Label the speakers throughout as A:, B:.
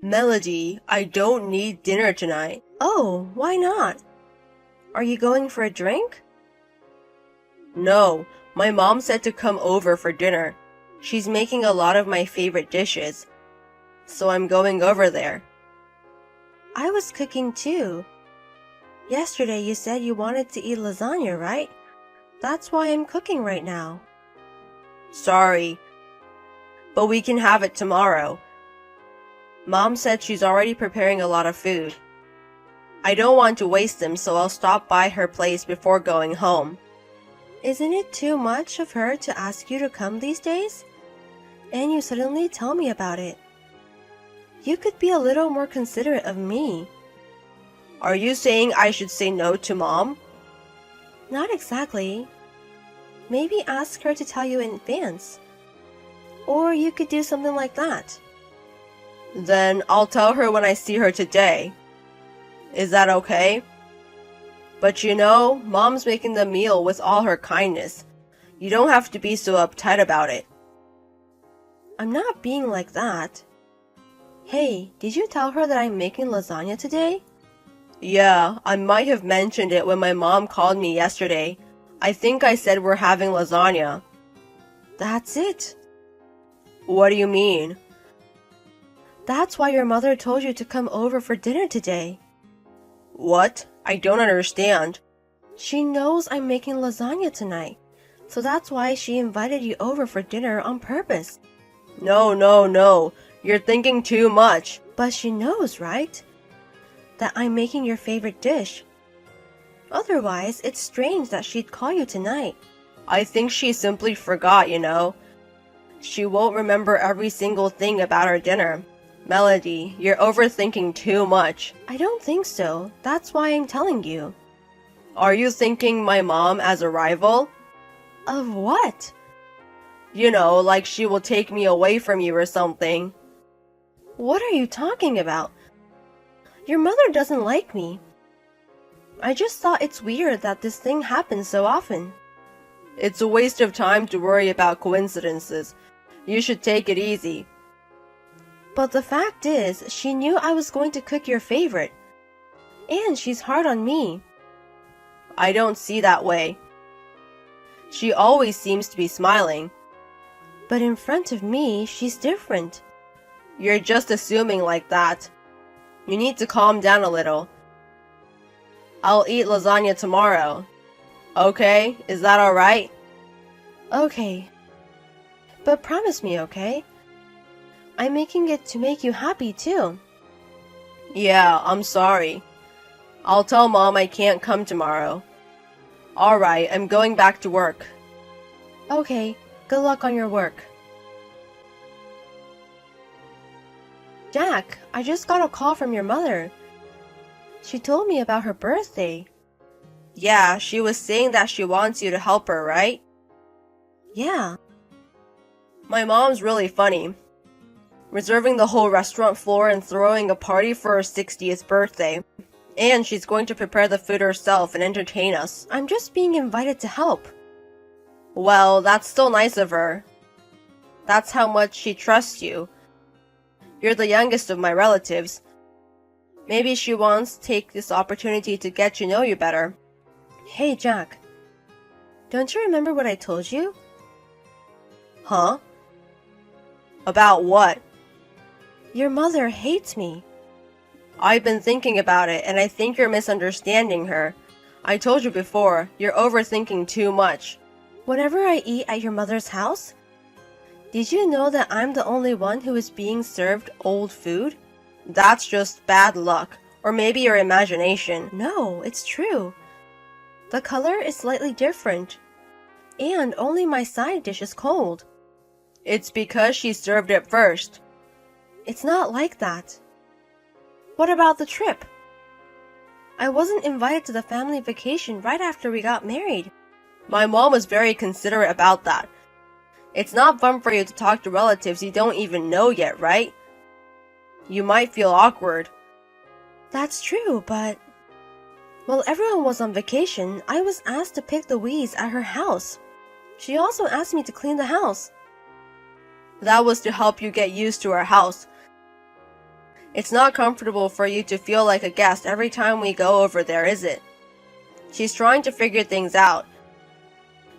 A: Melody, I don't need dinner tonight.
B: Oh, why not? Are you going for a drink?
A: No, my mom said to come over for dinner. She's making a lot of my favorite dishes. So I'm going over there.
B: I was cooking too. Yesterday you said you wanted to eat lasagna, right? That's why I'm cooking right now.
A: Sorry, but we can have it tomorrow. Mom said she's already preparing a lot of food. I don't want to waste them, so I'll stop by her place before going home.
B: Isn't it too much of her to ask you to come these days? And you suddenly tell me about it. You could be a little more considerate of me.
A: Are you saying I should say no to Mom?
B: Not exactly. Maybe ask her to tell you in advance. Or you could do something like that.
A: Then I'll tell her when I see her today. Is that okay? But you know, Mom's making the meal with all her kindness. You don't have to be so uptight about it.
B: I'm not being like that. Hey, did you tell her that I'm making lasagna today?
A: Yeah, I might have mentioned it when my mom called me yesterday. I think I said we're having lasagna.
B: That's it.
A: What do you mean?
B: That's why your mother told you to come over for dinner today.
A: What? I don't understand.
B: She knows I'm making lasagna tonight, so that's why she invited you over for dinner on purpose.
A: No. You're thinking too much.
B: But she knows, right? That I'm making your favorite dish. Otherwise, it's strange that she'd call you tonight.
A: I think she simply forgot, you know. She won't remember every single thing about our dinner. Melody, you're overthinking too much.
B: I don't think so. That's why I'm telling you.
A: Are you thinking my mom as a rival?
B: Of what?
A: You know, like she will take me away from you or something.
B: What are you talking about? Your mother doesn't like me. I just thought it's weird that this thing happens so often.
A: It's a waste of time to worry about coincidences. You should take it easy.
B: But the fact is, she knew I was going to cook your favorite. And she's hard on me.
A: I don't see that way. She always seems to be smiling.
B: But in front of me, she's different.
A: You're just assuming like that. You need to calm down a little. I'll eat lasagna tomorrow. Okay, is that alright?
B: Okay. But promise me, okay? I'm making it to make you happy too.
A: Yeah, I'm sorry. I'll tell Mom I can't come tomorrow. Alright, I'm going back to work.
B: Okay, good luck on your work. Jack, I just got a call from your mother. She told me about her birthday.
A: Yeah, she was saying that she wants you to help her, right?
B: Yeah.
A: My mom's really funny. Reserving the whole restaurant floor and throwing a party for her 60th birthday. And she's going to prepare the food herself and entertain us.
B: I'm just being invited to help.
A: Well, that's still nice of her. That's how much she trusts you. You're the youngest of my relatives. Maybe she wants to take this opportunity to get to know you better.
B: Hey, Jack. Don't you remember what I told you?
A: Huh? About what?
B: Your mother hates me.
A: I've been thinking about it, and I think you're misunderstanding her. I told you before, you're overthinking too much.
B: Whenever I eat at your mother's house, did you know that I'm the only one who is being served old food?
A: That's just bad luck, or maybe your imagination.
B: No, it's true. The color is slightly different, and only my side dish is cold.
A: It's because she served it first.
B: It's not like that. What about the trip? I wasn't invited to the family vacation right after we got married.
A: My mom was very considerate about that. It's not fun for you to talk to relatives you don't even know yet, right? You might feel awkward.
B: That's true, but... While everyone was on vacation, I was asked to pick the weeds at her house. She also asked me to clean the house.
A: That was to help you get used to our house. It's not comfortable for you to feel like a guest every time we go over there, is it? She's trying to figure things out.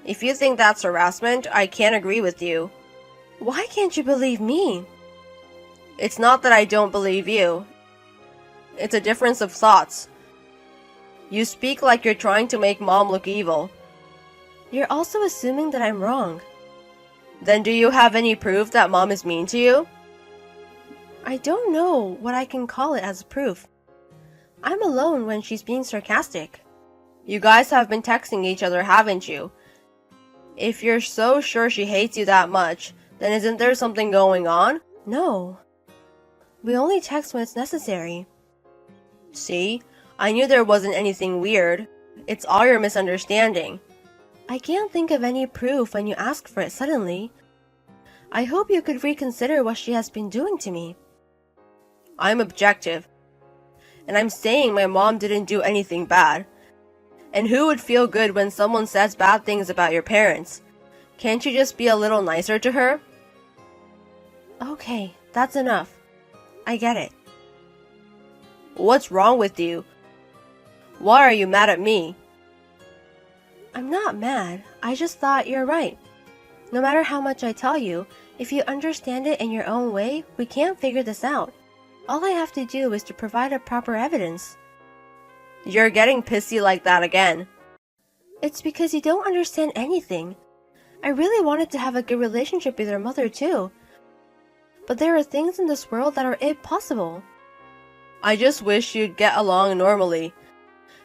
A: If you think that's harassment, I can't agree with you.
B: Why can't you believe me?
A: It's not that I don't believe you. It's a difference of thoughts. You speak like you're trying to make Mom look evil.
B: You're also assuming that I'm wrong.
A: Then do you have any proof that Mom is mean to you?
B: I don't know what I can call it as proof. I'm alone when she's being sarcastic.
A: You guys have been texting each other, haven't you? If you're so sure she hates you that much, then isn't there something going on?
B: No. We only text when it's necessary.
A: See? I knew there wasn't anything weird. It's all your misunderstanding.
B: I can't think of any proof when you ask for it suddenly. I hope you could reconsider what she has been doing to me.
A: I'm objective. And I'm saying my mom didn't do anything bad. And who would feel good when someone says bad things about your parents? Can't you just be a little nicer to her?
B: Okay, that's enough. I get it.
A: What's wrong with you? Why are you mad at me?
B: I'm not mad. I just thought you're right. No matter how much I tell you, if you understand it in your own way, we can't figure this out. All I have to do is to provide a proper evidence.
A: You're getting pissy like that again.
B: It's because you don't understand anything. I really wanted to have a good relationship with your mother too. But there are things in this world that are impossible.
A: I just wish you'd get along normally.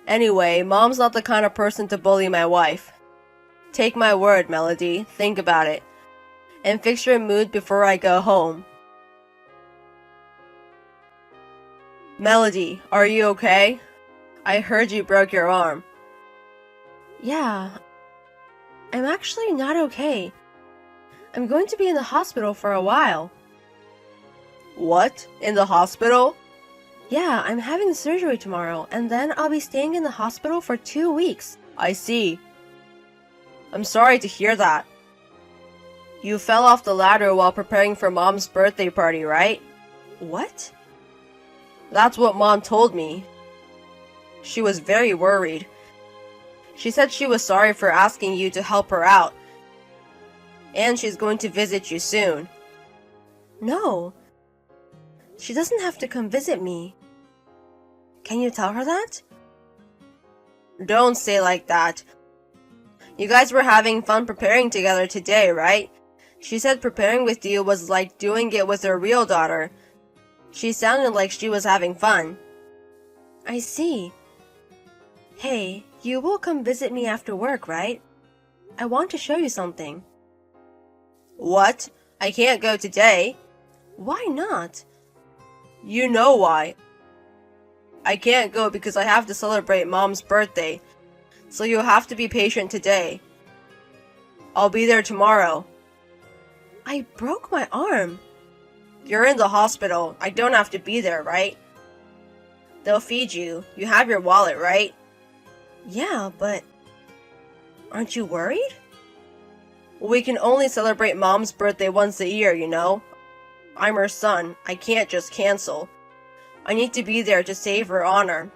A: Anyway, Mom's not the kind of person to bully my wife. Take my word, Melody. Think about it. And fix your mood before I go home. Melody, are you okay? I heard you broke your arm.
B: Yeah. I'm actually not okay. I'm going to be in the hospital for a while.
A: What? In the hospital?
B: Yeah, I'm having surgery tomorrow, and then I'll be staying in the hospital for 2 weeks.
A: I see. I'm sorry to hear that. You fell off the ladder while preparing for Mom's birthday party, right?
B: What?
A: That's what Mom told me. She was very worried. She said she was sorry for asking you to help her out. And she's going to visit you soon.
B: No. She doesn't have to come visit me. Can you tell her that?
A: Don't say like that. You guys were having fun preparing together today, right? She said preparing with you was like doing it with her real daughter. She sounded like she was having fun.
B: I see. Hey, you will come visit me after work, right? I want to show you something.
A: What? I can't go today.
B: Why not?
A: You know why. I can't go because I have to celebrate Mom's birthday, so you'll have to be patient today. I'll be there tomorrow.
B: I broke my arm.
A: You're in the hospital. I don't have to be there, right? They'll feed you. You have your wallet, right?
B: Yeah, but aren't you worried?
A: We can only celebrate Mom's birthday once a year, you know? I'm her son. I can't just cancel. I need to be there to save her honor.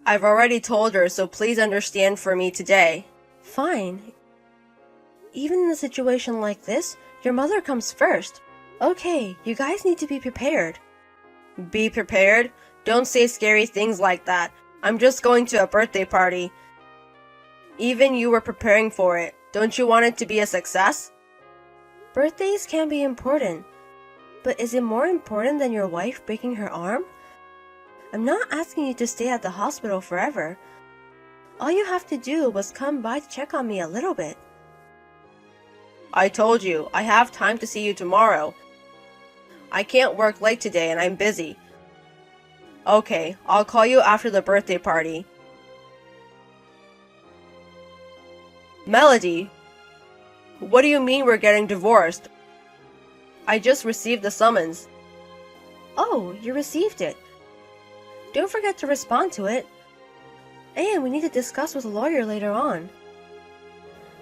A: I've already told her, so please understand for me today.
B: Fine. Even in a situation like this, your mother comes first. Okay, you guys need to be prepared.
A: Be prepared? Don't say scary things like that. I'm just going to a birthday party. Even you were preparing for it. Don't you want it to be a success?
B: Birthdays can be important. But is it more important than your wife breaking her arm? I'm not asking you to stay at the hospital forever. All you have to do was come by to check on me a little bit.
A: I told you, I have time to see you tomorrow. I can't work late today and I'm busy. Okay, I'll call you after the birthday party. Melody, what do you mean we're getting divorced? I just received the summons.
B: Oh, you received it. Don't forget to respond to it. And we need to discuss with a lawyer later on.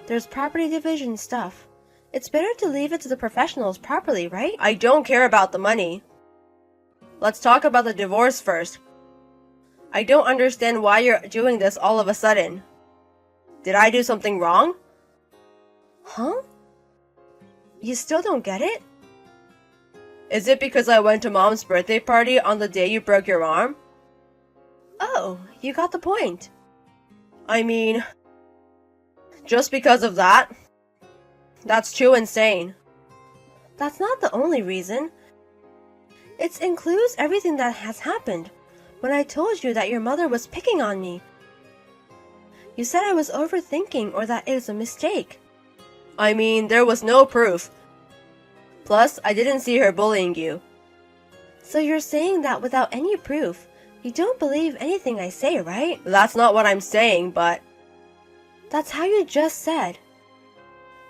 B: There's property division stuff. It's better to leave it to the professionals properly, right?
A: I don't care about the money. Let's talk about the divorce first. I don't understand why you're doing this all of a sudden. Did I do something wrong?
B: Huh? You still don't get it?
A: Is it because I went to Mom's birthday party on the day you broke your arm?
B: Oh, you got the point.
A: I mean, just because of that? That's too insane.
B: That's not the only reason. It includes everything that has happened. When I told you that your mother was picking on me, you said I was overthinking or that it was a mistake.
A: I mean, there was no proof. Plus, I didn't see her bullying you.
B: So you're saying that without any proof, you don't believe anything I say, right?
A: That's not what I'm saying, but...
B: That's how you just said.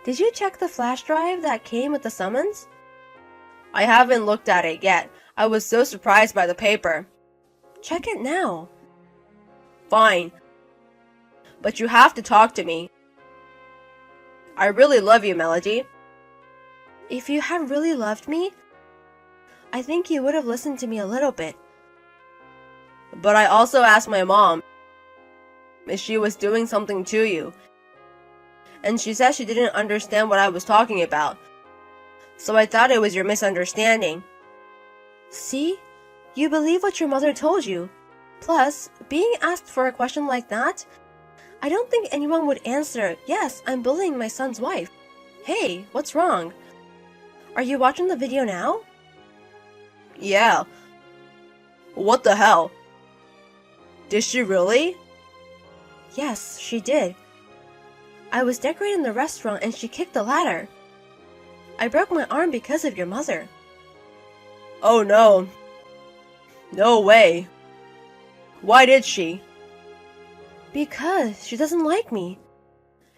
B: Did you check the flash drive that came with the summons?
A: I haven't looked at it yet. I was so surprised by the paper.
B: Check it now.
A: Fine. But you have to talk to me. I really love you, Melody.
B: If you had really loved me, I think you would have listened to me a little bit.
A: But I also asked my mom if she was doing something to you. And she said she didn't understand what I was talking about. So I thought it was your misunderstanding.
B: See? You believe what your mother told you. Plus, being asked for a question like that, I don't think anyone would answer, yes, I'm bullying my son's wife. Hey, what's wrong? Are you watching the video now?
A: Yeah. What the hell? Did she really?
B: Yes, she did. I was decorating the restaurant and she kicked the ladder. I broke my arm because of your mother.
A: Oh no. No way. Why did she?
B: Because she doesn't like me.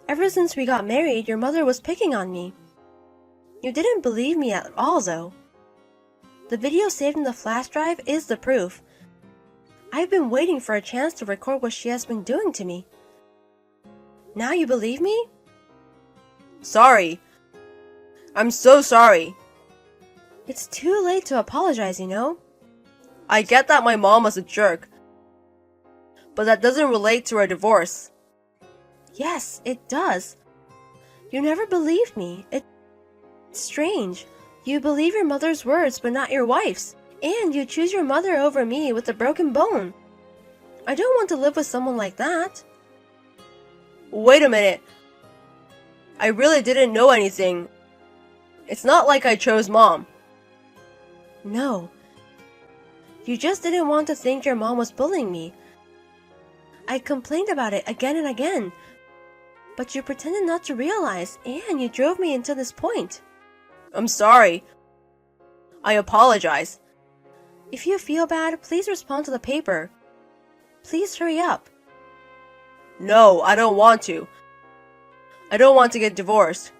B: Ever since we got married, your mother was picking on me. You didn't believe me at all, though. The video saved in the flash drive is the proof. I've been waiting for a chance to record what she has been doing to me. Now you believe me?
A: Sorry. I'm so sorry.
B: It's too late to apologize, you know?
A: I get that my mom was a jerk. But that doesn't relate to our divorce.
B: Yes, it does. You never believed me. It's strange. You believe your mother's words, but not your wife's. And you choose your mother over me with a broken bone. I don't want to live with someone like that.
A: Wait a minute. I really didn't know anything. It's not like I chose Mom.
B: No. You just didn't want to think your mom was bullying me. I complained about it again and again. But you pretended not to realize, and you drove me into this point.
A: I'm sorry. I apologize.
B: If you feel bad, please respond to the paper. Please hurry up.
A: No, I don't want to. I don't want to get divorced.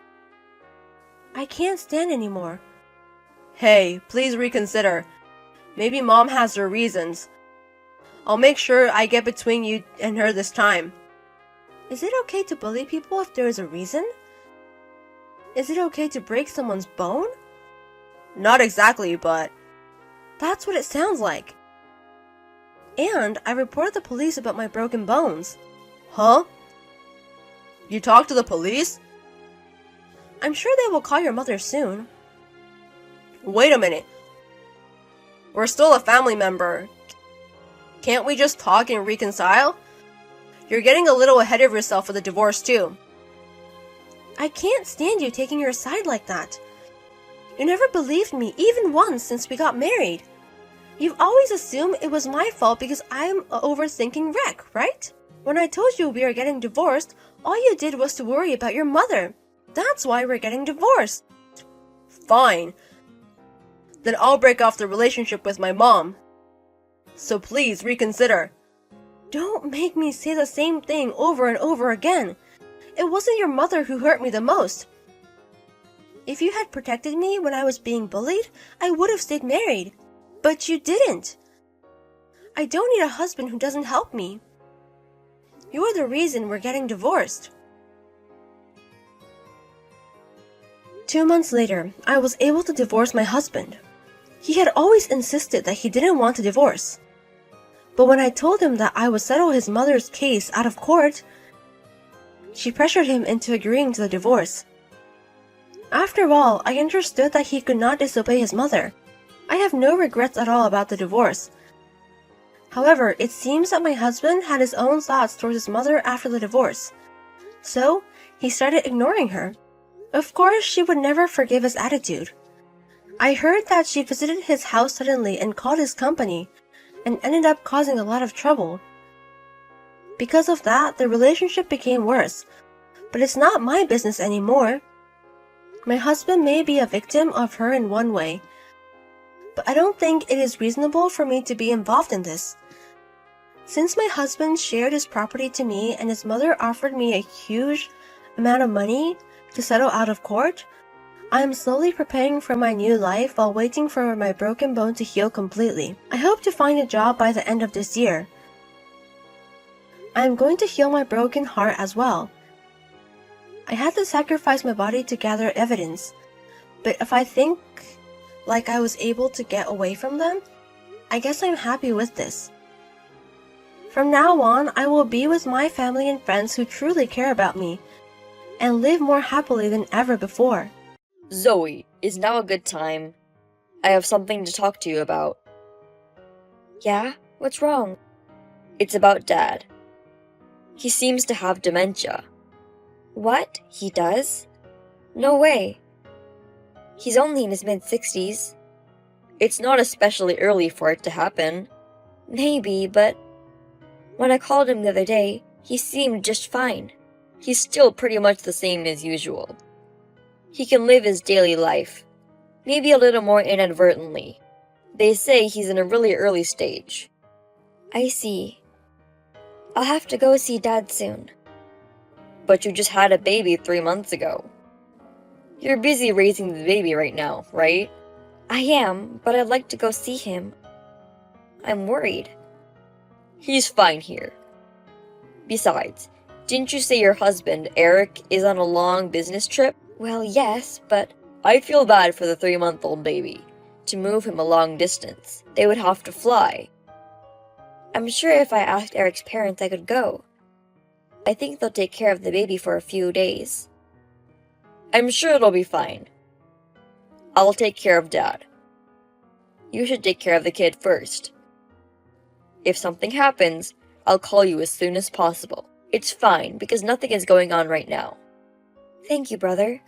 B: I can't stand anymore.
A: Hey, please reconsider. Maybe Mom has her reasons. I'll make sure I get between you and her this time.
B: Is it okay to bully people if there is a reason? Is it okay to break someone's bone?
A: Not exactly, but...
B: That's what it sounds like. And I reported the police about my broken bones.
A: Huh? You talked to the police?
B: I'm sure they will call your mother soon.
A: Wait a minute. We're still a family member. Can't we just talk and reconcile? You're getting a little ahead of yourself with the divorce too.
B: I can't stand you taking your side like that. You never believed me even once since we got married. You've always assumed it was my fault because I'm an overthinking wreck, right? When I told you we were getting divorced, all you did was to worry about your mother. That's why we're getting divorced.
A: Fine. Then I'll break off the relationship with my mom. So please reconsider.
B: Don't make me say the same thing over and over again. It wasn't your mother who hurt me the most. If you had protected me when I was being bullied, I would have stayed married. But you didn't. I don't need a husband who doesn't help me. You are the reason we're getting divorced. 2 months later, I was able to divorce my husband. He had always insisted that he didn't want a divorce. But when I told him that I would settle his mother's case out of court, she pressured him into agreeing to the divorce. After all, I understood that he could not disobey his mother. I have no regrets at all about the divorce. However, it seems that my husband had his own thoughts towards his mother after the divorce. So, he started ignoring her. Of course, she would never forgive his attitude. I heard that she visited his house suddenly and called his company, and ended up causing a lot of trouble. Because of that, the relationship became worse, but it's not my business anymore. My husband may be a victim of her in one way, but I don't think it is reasonable for me to be involved in this. Since my husband shared his property to me and his mother offered me a huge amount of money to settle out of court, I am slowly preparing for my new life while waiting for my broken bone to heal completely. I hope to find a job by the end of this year. I am going to heal my broken heart as well. I had to sacrifice my body to gather evidence, but if I think like I was able to get away from them, I guess I'm happy with this. From now on, I will be with my family and friends who truly care about me, and live more happily than ever before.
C: Zoe, is now a good time? I have something to talk to you about. Yeah? What's wrong? It's about Dad. He seems to have dementia. What? He does? No way. He's only in his mid-60s. It's not especially early for it to happen. Maybe, but when I called him the other day, he seemed just fine. He's still pretty much the same as usual. He can live his daily life, maybe a little more inadvertently. They say he's in a really early stage. I see. I'll have to go see Dad soon. But you just had a baby 3 months ago. You're busy raising the baby right now, right? I am, but I'd like to go see him. I'm worried. He's fine here. Besides, didn't you say your husband, Eric, is on a long business trip? Well, yes, but I feel bad for the 3-month-old baby. To move him a long distance, they would have to fly. I'm sure if I asked Eric's parents, I could go. I think they'll take care of the baby for a few days. I'm sure it'll be fine. I'll take care of Dad. You should take care of the kid first. If something happens, I'll call you as soon as possible. It's fine, because nothing is going on right now. Thank you, brother.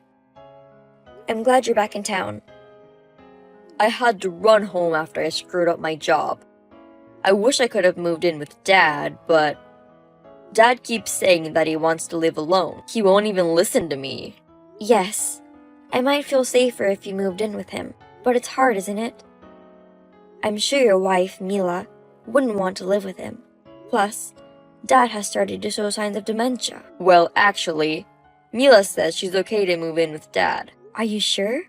C: I'm glad you're back in town. I had to run home after I screwed up my job. I wish I could have moved in with Dad, but Dad keeps saying that he wants to live alone. He won't even listen to me. Yes, I might feel safer if you moved in with him, but it's hard, isn't it? I'm sure your wife, Mila, wouldn't want to live with him. Plus, Dad has started to show signs of dementia. Well, actually, Mila says she's okay to move in with Dad. Are you sure?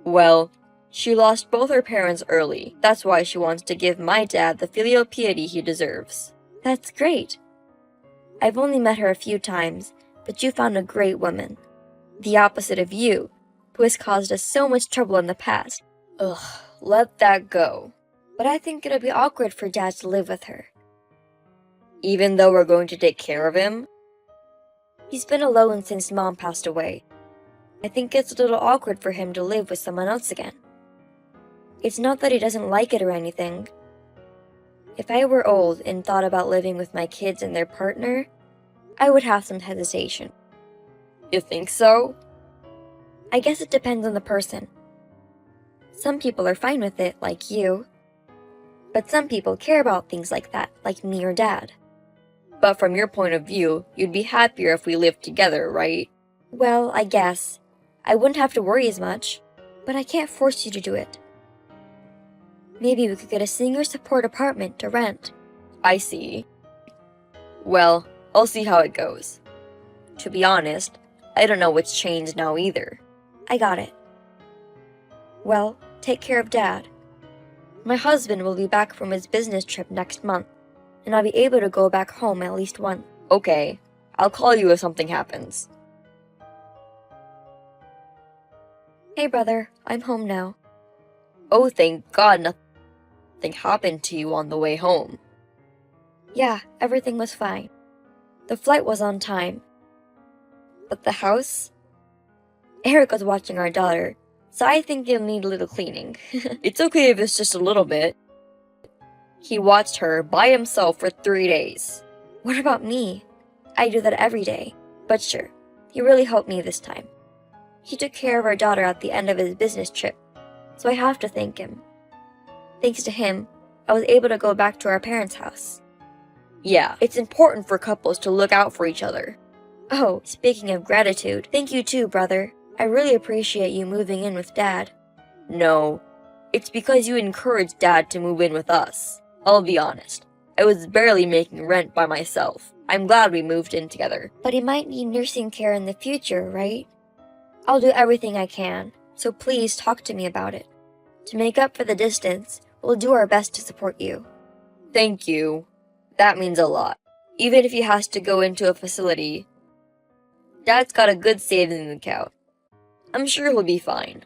C: Well, she lost both her parents early. That's why she wants to give my dad the filial piety he deserves. That's great. I've only met her a few times, but you found a great woman. The opposite of you, who has caused us so much trouble in the past. Ugh, let that go. But I think it'll be awkward for Dad to live with her. Even though we're going to take care of him? He's been alone since Mom passed away. I think it's a little awkward for him to live with someone else again. It's not that he doesn't like it or anything. If I were old and thought about living with my kids and their partner, I would have some hesitation. You think so? I guess it depends on the person. Some people are fine with it, like you. But some people care about things like that, like me or Dad. But from your point of view, you'd be happier if we lived together, right? Well, I guess. I wouldn't have to worry as much, but I can't force you to do it. Maybe we could get a senior support apartment to rent. I see. Well, I'll see how it goes. To be honest, I don't know what's changed now either. I got it. Well, take care of Dad. My husband will be back from his business trip next month, and I'll be able to go back home at least once. Okay, I'll call you if something happens. Hey brother, I'm home now. Oh, thank God nothing happened to you on the way home.
B: Yeah, everything was fine. The flight was on time.
C: But the house?
B: Eric was watching our daughter, so I think it'll need a little cleaning.
C: It's okay if it's just a little bit. He watched her by himself for 3 days.
B: What about me? I do that every day. But sure, he really helped me this time. He took care of our daughter at the end of his business trip, so I have to thank him. Thanks to him, I was able to go back to our parents' house.
C: Yeah, it's important for couples to look out for each other.
B: Oh, speaking of gratitude, thank you too, brother. I really appreciate you moving in with Dad.
C: No, it's because you encouraged Dad to move in with us. I'll be honest, I was barely making rent by myself. I'm glad we moved in together.
B: But he might need nursing care in the future, right? I'll do everything I can, so please talk to me about it. To make up for the distance, we'll do our best to support you.
C: Thank you. That means a lot. Even if he has to go into a facility, Dad's got a good savings account. I'm sure he'll be fine.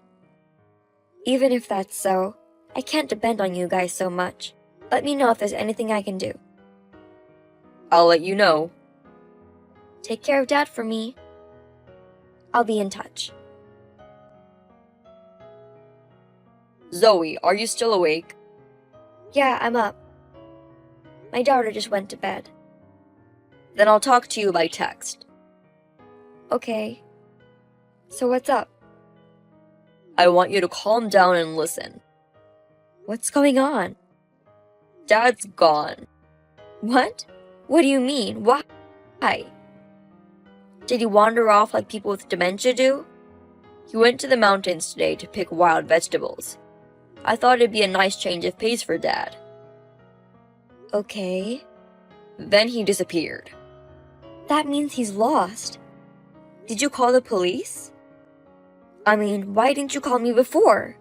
B: Even if that's so, I can't depend on you guys so much. Let me know if there's anything I can do.
C: I'll let you know.
B: Take care of Dad for me. I'll be in touch.
C: Zoe, are you still awake?
B: Yeah, I'm up. My daughter just went to bed.
C: Then I'll talk to you by text.
B: Okay. So what's up?
C: I want you to calm down and listen.
B: What's going on?
C: Dad's gone.
B: What? What do you mean? Why?
C: Did he wander off like people with dementia do? He went to the mountains today to pick wild vegetables. I thought it'd be a nice change of pace for Dad.
B: Okay.
C: Then he disappeared.
B: That means he's lost.
C: Did you call the police?
B: I mean, why didn't you call me before?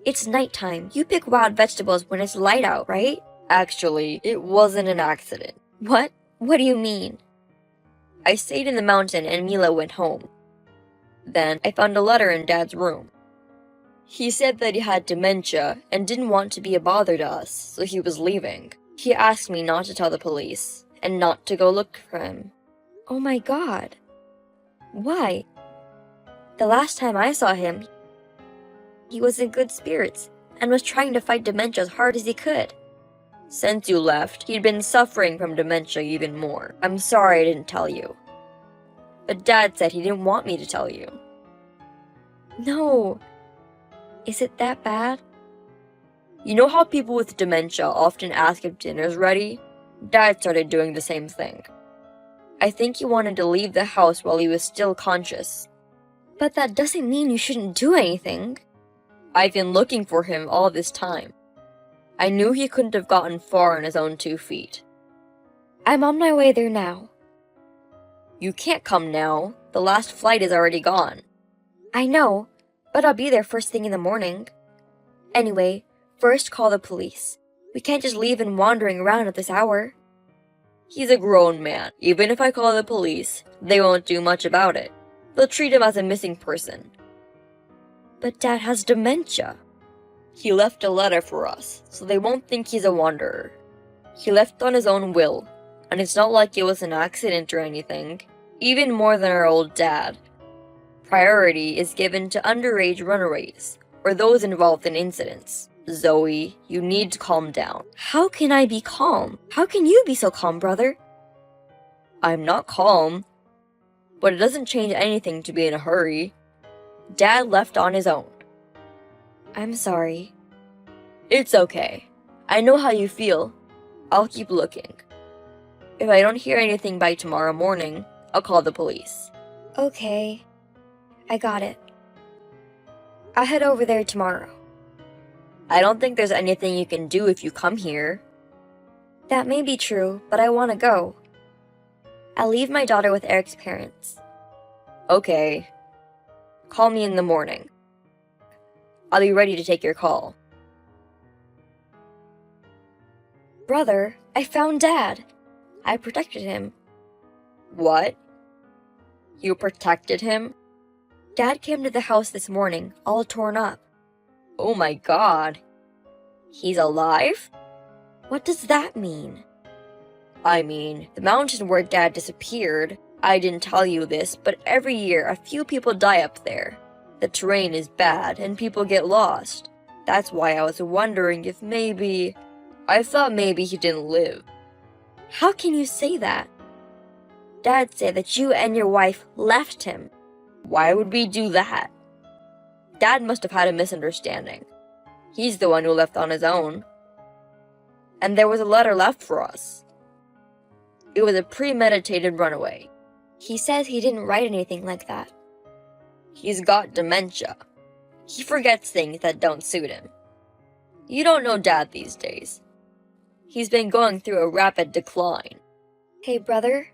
B: It's nighttime. You pick wild vegetables when it's light out, right?
C: Actually, it wasn't an accident.
B: What? What do you mean?
C: I stayed in the mountain and Mila went home. Then I found a letter in Dad's room. He said that he had dementia and didn't want to be a bother to us, so he was leaving. He asked me not to tell the police and not to go look for him.
B: Oh my God. Why? The last time I saw him, he was in good spirits and was trying to fight dementia as hard as he could.
C: Since you left, he'd been suffering from dementia even more. I'm sorry I didn't tell you. But Dad said he didn't want me to tell you.
B: No. Is it that bad?
C: You know how people with dementia often ask if dinner's ready? Dad started doing the same thing. I think he wanted to leave the house while he was still conscious.
B: But that doesn't mean you shouldn't do anything.
C: I've been looking for him all this time. I knew he couldn't have gotten far on his own 2 feet.
B: I'm on my way there now.
C: You can't come now. The last flight is already gone.
B: I know, but I'll be there first thing in the morning. Anyway, first call the police. We can't just leave him wandering around at this hour.
C: He's a grown man. Even if I call the police, they won't do much about it. They'll treat him as a missing person.
B: But Dad has dementia.
C: He left a letter for us, so they won't think he's a wanderer. He left on his own will, and it's not like it was an accident or anything. Even more than our old dad. Priority is given to underage runaways, or those involved in incidents. Zoe, you need to calm down.
B: How can I be calm? How can you be so calm, brother?
C: I'm not calm, but it doesn't change anything to be in a hurry. Dad left on his own.
B: I'm sorry.
C: It's okay. I know how you feel. I'll keep looking. If I don't hear anything by tomorrow morning, I'll call the police.
B: Okay. I got it. I'll head over there tomorrow.
C: I don't think there's anything you can do if you come here.
B: That may be true, but I want to go. I'll leave my daughter with Eric's parents.
C: Okay. Call me in the morning. I'll be ready to take your call.
B: Brother, I found Dad. I protected him.
C: What? You protected him?
B: Dad came to the house this morning, all torn up.
C: Oh my god. He's alive? What does that mean? I mean, the mountain where Dad disappeared, I didn't tell you this, but every year a few people die up there. The terrain is bad and people get lost. That's why I was wondering if maybe... I thought maybe he didn't live. How can you say that? Dad said that you and your wife left him. Why would we do that? Dad must have had a misunderstanding. He's the one who left on his own. And there was a letter left for us. It was a premeditated runaway. He says he didn't write anything like that. He's got dementia. He forgets things that don't suit him. You don't know Dad these days. He's been going through a rapid decline. Hey, brother.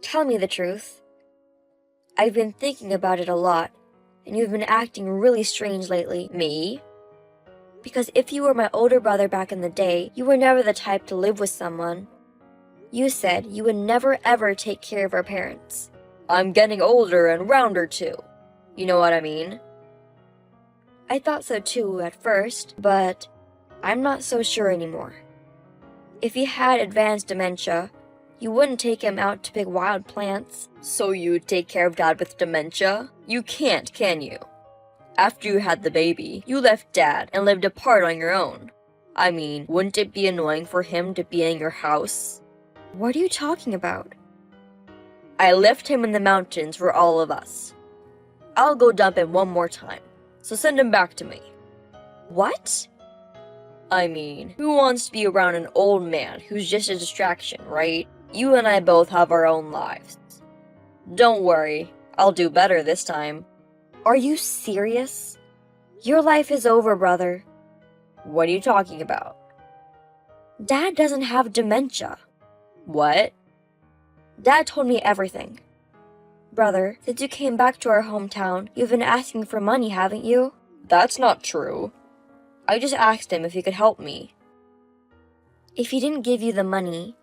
C: Tell me the truth. I've been thinking about it a lot, and you've been acting really strange lately. Me? Because if you were my older brother back in the day, you were never the type to live with someone. You said you would never ever take care of our parents. I'm getting older and rounder too. You know what I mean? I thought so too at first, but I'm not so sure anymore. If he had advanced dementia, you wouldn't take him out to pick wild plants. So you'd take care of Dad with dementia? You can't, can you? After you had the baby, you left Dad and lived apart on your own. I mean, wouldn't it be annoying for him to be in your house? What are you talking about? I left him in the mountains for all of us. I'll go dump him one more time, so send him back to me. What? I mean, who wants to be around an old man who's just a distraction, right? You and I both have our own lives. Don't worry, I'll do better this time. Are you serious? Your life is over, brother. What are you talking about? Dad doesn't have dementia. What? Dad told me everything. Brother, since you came back to our hometown, you've been asking for money, haven't you? That's not true. I just asked him if he could help me. If he didn't give you the money,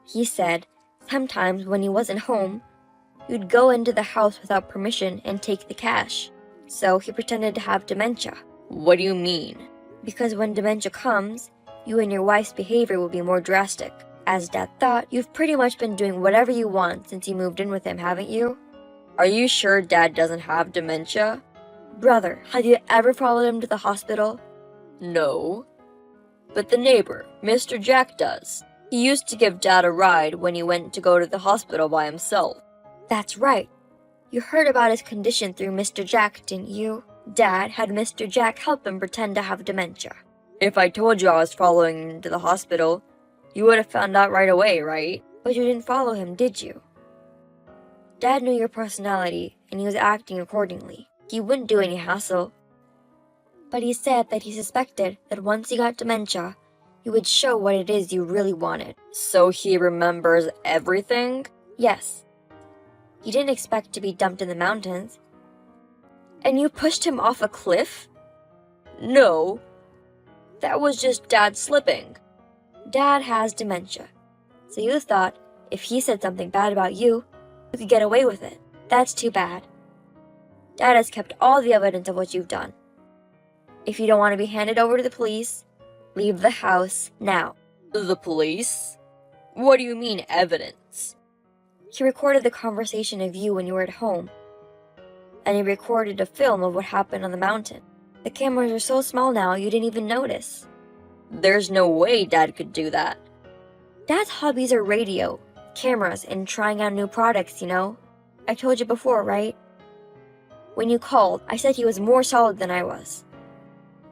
C: he said sometimes when he wasn't home, you'd go into the house without permission and take the cash. So he pretended to have dementia. What do you mean? Because when dementia comes, you and your wife's behavior will be more drastic. As Dad thought, you've pretty much been doing whatever you want since you moved in with him, haven't you? Are you sure Dad doesn't have dementia? Brother, have you ever followed him to the hospital? No. But the neighbor, Mr. Jack, does. He used to give Dad a ride when he went to go to the hospital by himself. That's right. You heard about his condition through Mr. Jack, didn't you? Dad had Mr. Jack help him pretend to have dementia. If I told you I was following him to the hospital, you would have found out right away, right? But you didn't follow him, did you? Dad knew your personality, and he was acting accordingly. He wouldn't do any hassle. But he said that he suspected that once he got dementia, you would show what it is you really wanted. So he remembers everything? Yes. You didn't expect to be dumped in the mountains. And you pushed him off a cliff? No. That was just Dad slipping. Dad has dementia. So you thought if he said something bad about you, you could get away with it. That's too bad. Dad has kept all the evidence of what you've done. If you don't want to be handed over to the police, leave the house now. The police? What do you mean, evidence? He recorded the conversation of you when you were at home. And he recorded a film of what happened on the mountain. The cameras are so small now you didn't even notice. There's no way Dad could do that. Dad's hobbies are radio, cameras, and trying out new products, you know? I told you before, right? When you called, I said he was more solid than I was.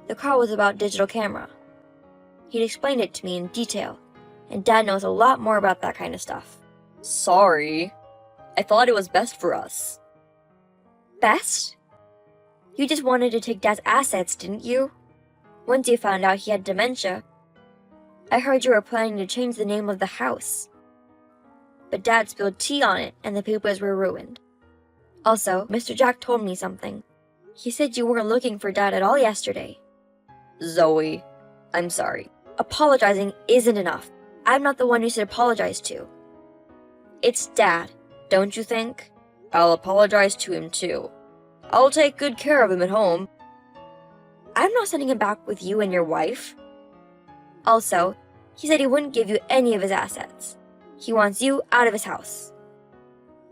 C: The call was about digital camera. He'd explained it to me in detail, and Dad knows a lot more about that kind of stuff. Sorry. I thought it was best for us. Best? You just wanted to take Dad's assets, didn't you? Once you found out he had dementia, I heard you were planning to change the name of the house. But Dad spilled tea on it, and the papers were ruined. Also, Mr. Jack told me something. He said you weren't looking for Dad at all yesterday. Zoe, I'm sorry. Apologizing isn't enough. I'm not the one you should apologize to. It's Dad, don't you think? I'll apologize to him too. I'll take good care of him at home. I'm not sending him back with you and your wife. Also, he said he wouldn't give you any of his assets. He wants you out of his house.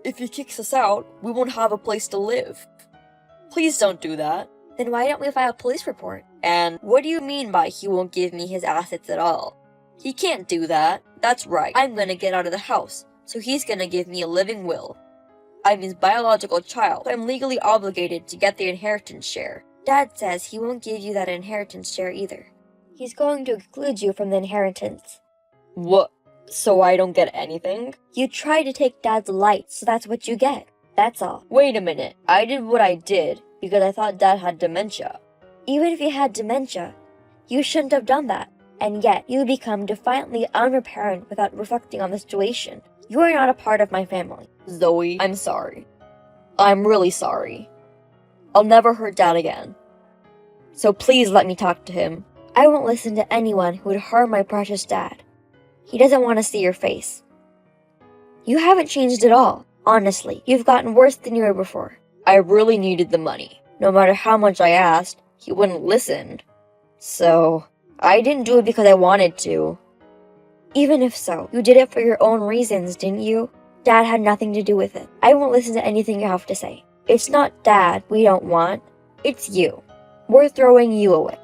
C: If he kicks us out, we won't have a place to live. Please don't do that. Then why don't we file a police report? And what do you mean by he won't give me his assets at all? He can't do that. That's right. I'm gonna get out of the house, so he's gonna give me a living will. I'm his biological child, so I'm legally obligated to get the inheritance share. Dad says he won't give you that inheritance share either. He's going to exclude you from the inheritance. What? So I don't get anything? You tried to take Dad's light, so that's what you get. That's all. Wait a minute. I did what I did because I thought Dad had dementia. Even if he had dementia, you shouldn't have done that. And yet, you become defiantly unreparent without reflecting on the situation. You are not a part of my family. Zoe, I'm sorry. I'm really sorry. I'll never hurt Dad again. So please let me talk to him. I won't listen to anyone who would harm my precious dad. He doesn't want to see your face. You haven't changed at all. Honestly, you've gotten worse than you were before. I really needed the money. No matter how much I asked, he wouldn't listen. So, I didn't do it because I wanted to. Even if so, you did it for your own reasons, didn't you? Dad had nothing to do with it. I won't listen to anything you have to say. It's not Dad we don't want. It's you. We're throwing you away.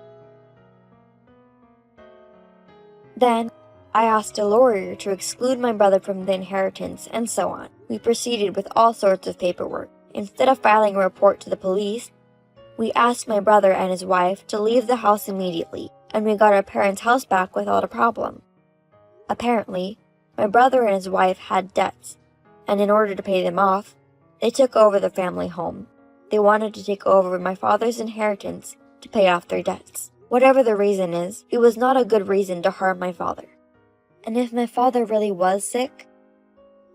C: Then, I asked a lawyer to exclude my brother from the inheritance, and so on. We proceeded with all sorts of paperwork. Instead of filing a report to the police, we asked my brother and his wife to leave the house immediately, and we got our parents' house back without a problem. Apparently, my brother and his wife had debts, and in order to pay them off, they took over the family home. They wanted to take over my father's inheritance to pay off their debts. Whatever the reason is, it was not a good reason to harm my father. And if my father really was sick,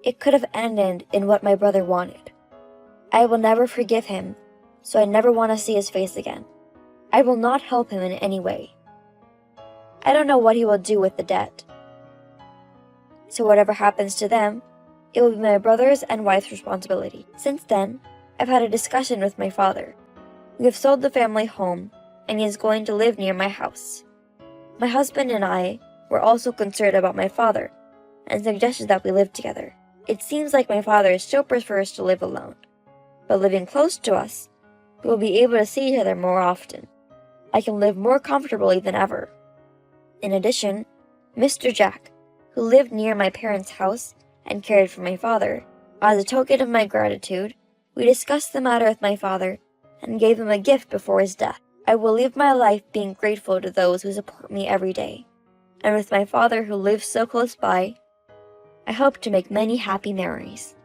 C: it could have ended in what my brother wanted. I will never forgive him, so I never want to see his face again. I will not help him in any way. I don't know what he will do with the debt. So whatever happens to them, it will be my brother's and wife's responsibility. Since then, I've had a discussion with my father. We have sold the family home, and he is going to live near my house. My husband and I were also concerned about my father, and suggested that we live together. It seems like my father still prefers to live alone, but living close to us, we will be able to see each other more often. I can live more comfortably than ever. In addition, Mr. Jack, who lived near my parents' house and cared for my father, as a token of my gratitude, we discussed the matter with my father and gave him a gift before his death. I will live my life being grateful to those who support me every day. And with my father who lives so close by, I hope to make many happy memories.